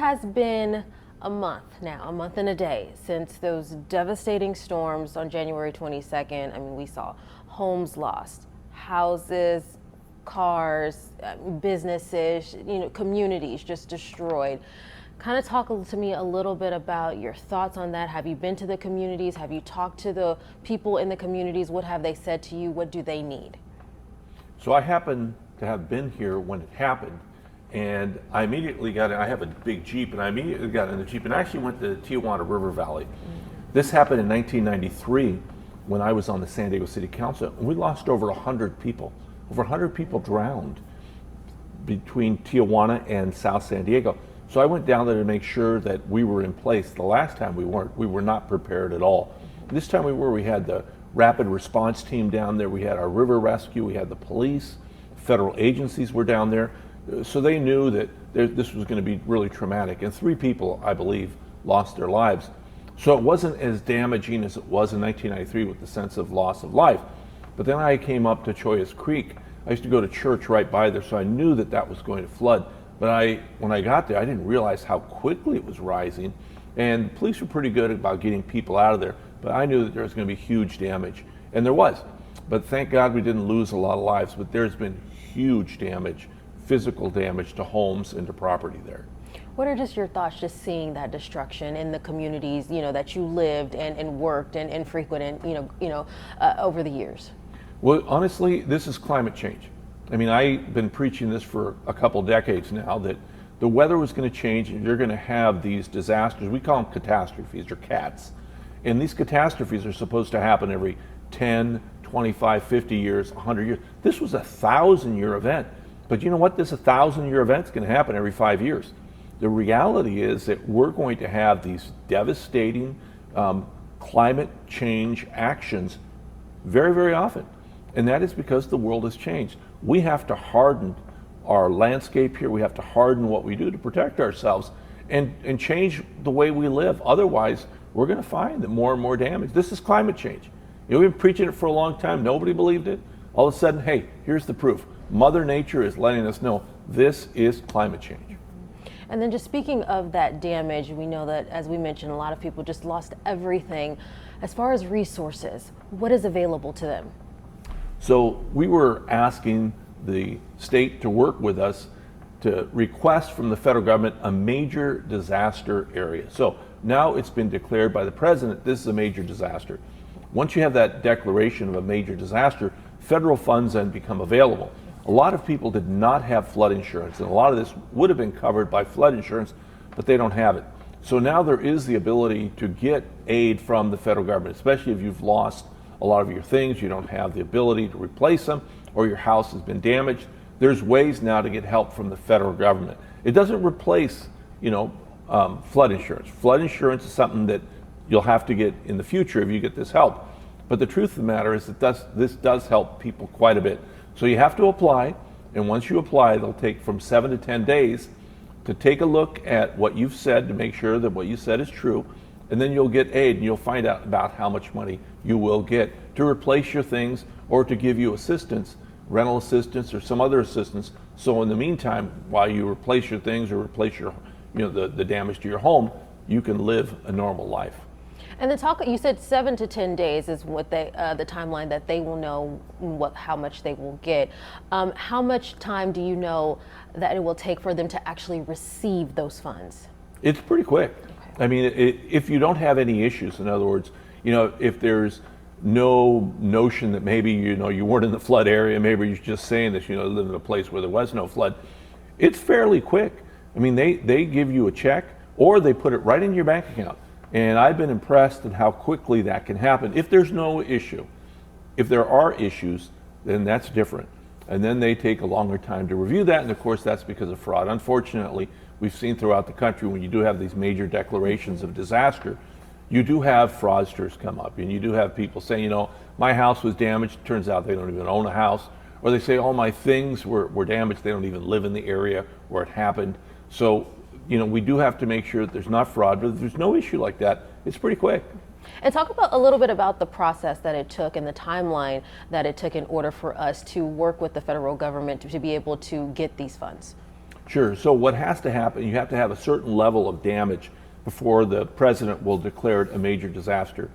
has been a month now, a month and a day since those devastating storms on January 22nd. I mean, we saw homes lost, houses, cars, businesses, communities just destroyed. Kind of talk to me a little bit about your thoughts on that. Have you been to the communities? Have you talked to the people in the communities? What have they said to you? What do they need? So I happen to have been here when it happened, and I immediately I have a big Jeep, and I immediately got in the Jeep and actually went to Tijuana River Valley. This happened in 1993 when I was on the San Diego City Council, and we lost over 100 people. Over 100 people drowned between Tijuana and South San Diego. So I went down there to make sure that we were in place. The last time we weren't. We were not prepared at all. This time we were. We had the rapid response team down there. We had our river rescue. We had the police. Federal agencies were down there. So they knew that this was going to be really traumatic. And 3 people, I believe, lost their lives. So it wasn't as damaging as it was in 1993 with the sense of loss of life. But then I came up to Choyas Creek. I used to go to church right by there, so I knew that that was going to flood. But when I got there, I didn't realize how quickly it was rising. And the police were pretty good about getting people out of there. But I knew that there was going to be huge damage. And there was. But thank God we didn't lose a lot of lives. But there's been huge damage, physical damage to homes and to property there. What are just your thoughts just seeing that destruction in the communities, that you lived and worked and frequented, over the years? Well, honestly, this is climate change. I mean, I've been preaching this for a couple decades now, that the weather was going to change and you're going to have these disasters. We call them catastrophes or CATs. And these catastrophes are supposed to happen every 10, 25, 50 years, 100 years. This was a 1,000-year event. But you know what? This 1,000-year event is going to happen every 5 years. The reality is that we're going to have these devastating climate change actions very, very often. And that is because the world has changed. We have to harden our landscape here. We have to harden what we do to protect ourselves and change the way we live. Otherwise, we're going to find that more and more damage. This is climate change. We've been preaching it for a long time. Nobody believed it. All of a sudden, hey, here's the proof. Mother Nature is letting us know this is climate change. And then just speaking of that damage, we know that, as we mentioned, a lot of people just lost everything. As far as resources, what is available to them? So we were asking the state to work with us to request from the federal government a major disaster area. So now it's been declared by the president, this is a major disaster. Once you have that declaration of a major disaster, federal funds then become available. A lot of people did not have flood insurance, and a lot of this would have been covered by flood insurance, but they don't have it. So now there is the ability to get aid from the federal government, especially if you've lost a lot of your things, you don't have the ability to replace them, or your house has been damaged. There's ways now to get help from the federal government. It doesn't replace, flood insurance. Flood insurance is something that you'll have to get in the future if you get this help. But the truth of the matter is that this does help people quite a bit. So you have to apply, and once you apply, they'll take from 7 to 10 days to take a look at what you've said to make sure that what you said is true, and then you'll get aid, and you'll find out about how much money you will get to replace your things or to give you assistance, rental assistance or some other assistance. So in the meantime, while you replace your things or replace your, the damage to your home, you can live a normal life. And the you said 7 to 10 days is what the timeline that they will know how much they will get. How much time do you know that it will take for them to actually receive those funds? It's pretty quick. Okay. I mean, if you don't have any issues, in other words, if there's no notion that maybe, you weren't in the flood area, maybe you're just saying that, live in a place where there was no flood, it's fairly quick. I mean, they give you a check or they put it right in your bank account. And I've been impressed at how quickly that can happen if there's no issue. If there are issues, then that's different. And then they take a longer time to review that, and of course that's because of fraud. Unfortunately, we've seen throughout the country when you do have these major declarations of disaster, you do have fraudsters come up, and you do have people saying, my house was damaged. Turns out they don't even own a house. Or they say, all my things were damaged. They don't even live in the area where it happened. So, we do have to make sure that there's not fraud, but if there's no issue like that, it's pretty quick. And talk about a little bit about the process that it took and the timeline that it took in order for us to work with the federal government to be able to get these funds. Sure. So what has to happen, you have to have a certain level of damage before the president will declare it a major disaster.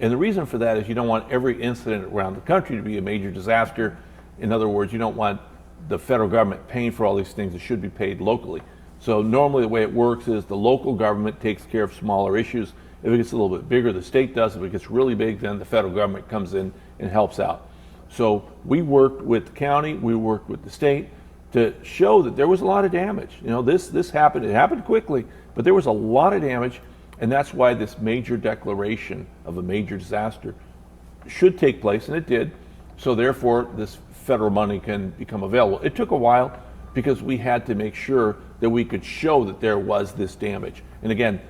And the reason for that is you don't want every incident around the country to be a major disaster. In other words, you don't want the federal government paying for all these things that should be paid locally. So normally the way it works is the local government takes care of smaller issues. If it gets a little bit bigger, the state does. If it gets really big, then the federal government comes in and helps out. So we worked with the county, we worked with the state to show that there was a lot of damage. You know, this happened, it happened quickly, but there was a lot of damage, and that's why this major declaration of a major disaster should take place, and it did. So therefore, this federal money can become available. It took a while because we had to make sure that we could show that there was this damage. And again,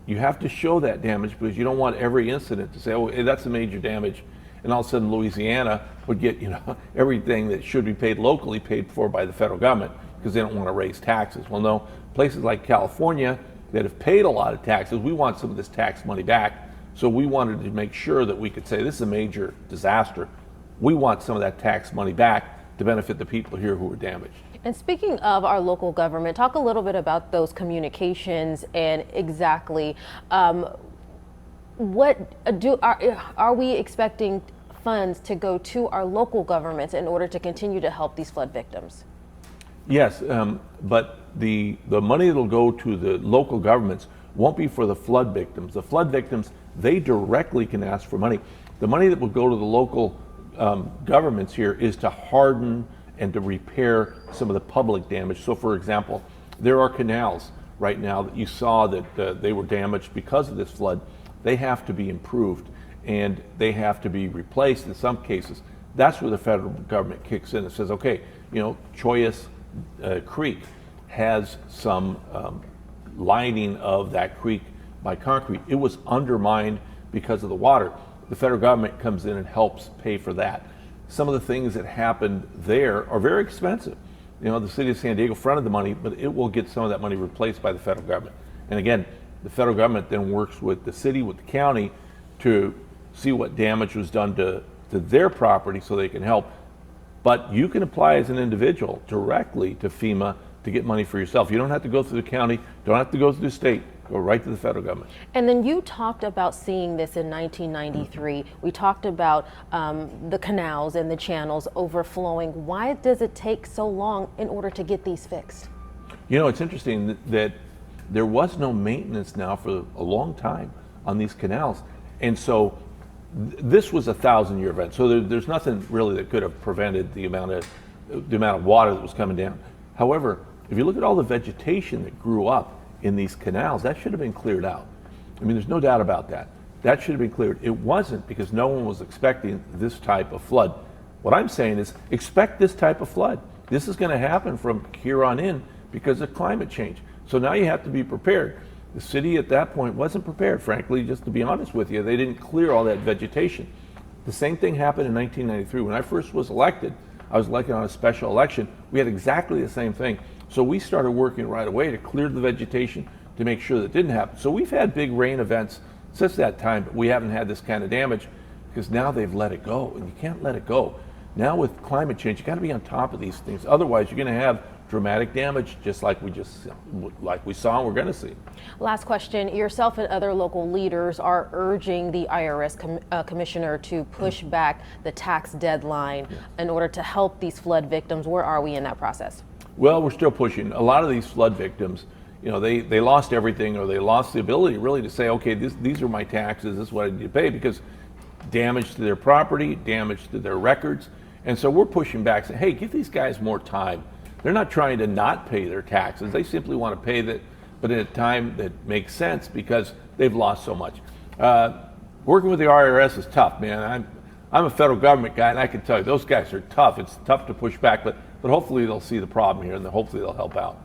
you have to show that damage because you don't want every incident to say, oh, hey, that's a major damage, and all of a sudden Louisiana would get, you know, everything that should be paid locally paid for by the federal government because they don't want to raise taxes. Well, no, places like California that have paid a lot of taxes, we want some of this tax money back. So we wanted to make sure that we could say this is a major disaster. We want some of that tax money back to benefit the people here who were damaged. And speaking of our local government, talk a little bit about those communications and exactly are we expecting funds to go to our local governments in order to continue to help these flood victims? Yes, but the money that will go to the local governments won't be for the flood victims. The flood victims, they directly can ask for money. The money that will go to the local governments here is to harden and to repair some of the public damage. So for example, there are canals right now that you saw that they were damaged because of this flood. They have to be improved and they have to be replaced in some cases. That's where the federal government kicks in and says, okay, you know, Choyas Creek has some lining of that creek by concrete. It was undermined because of the water. The federal government comes in and helps pay for that. Some of the things that happened there are very expensive. You know, the city of San Diego fronted the money, but it will get some of that money replaced by the federal government. And again, the federal government then works with the city, with the county, to see what damage was done to their property so they can help. But you can apply as an individual directly to FEMA to get money for yourself. You don't have to go through the county, don't have to go through the state, go right to the federal government. And then you talked about seeing this in 1993. We talked about the canals and the channels overflowing. Why does it take so long in order to get these fixed? You know, it's interesting that there was no maintenance now for a long time on these canals. And so this was a 1,000-year event. So there's nothing really that could have prevented the amount of water that was coming down. However, if you look at all the vegetation that grew up in these canals, that should have been cleared out. I mean, there's no doubt about that. That should have been cleared. It wasn't because no one was expecting this type of flood. What I'm saying is expect this type of flood. This is going to happen from here on in because of climate change. So now you have to be prepared. The city at that point wasn't prepared, frankly, just to be honest with you. They didn't clear all that vegetation. The same thing happened in 1993. When I first was elected, I was elected on a special election. We had exactly the same thing. So we started working right away to clear the vegetation to make sure that didn't happen. So we've had big rain events since that time, but we haven't had this kind of damage because now they've let it go, and you can't let it go. Now with climate change, you got to be on top of these things. Otherwise, you're going to have dramatic damage, just like we saw and we're going to see. Last question. Yourself and other local leaders are urging the IRS commissioner to push back the tax deadline in order to help these flood victims. Where are we in that process? Well, we're still pushing. A lot of these flood victims, you know, they lost everything, or they lost the ability really to say, okay, these are my taxes, this is what I need to pay, because damage to their property, damage to their records. And so we're pushing back, saying, hey, give these guys more time. They're not trying to not pay their taxes. They simply want to pay that, but at a time that makes sense because they've lost so much. Working with the IRS is tough, man. I'm a federal government guy, and I can tell you, those guys are tough. It's tough to push back, but hopefully they'll see the problem here, and hopefully they'll help out.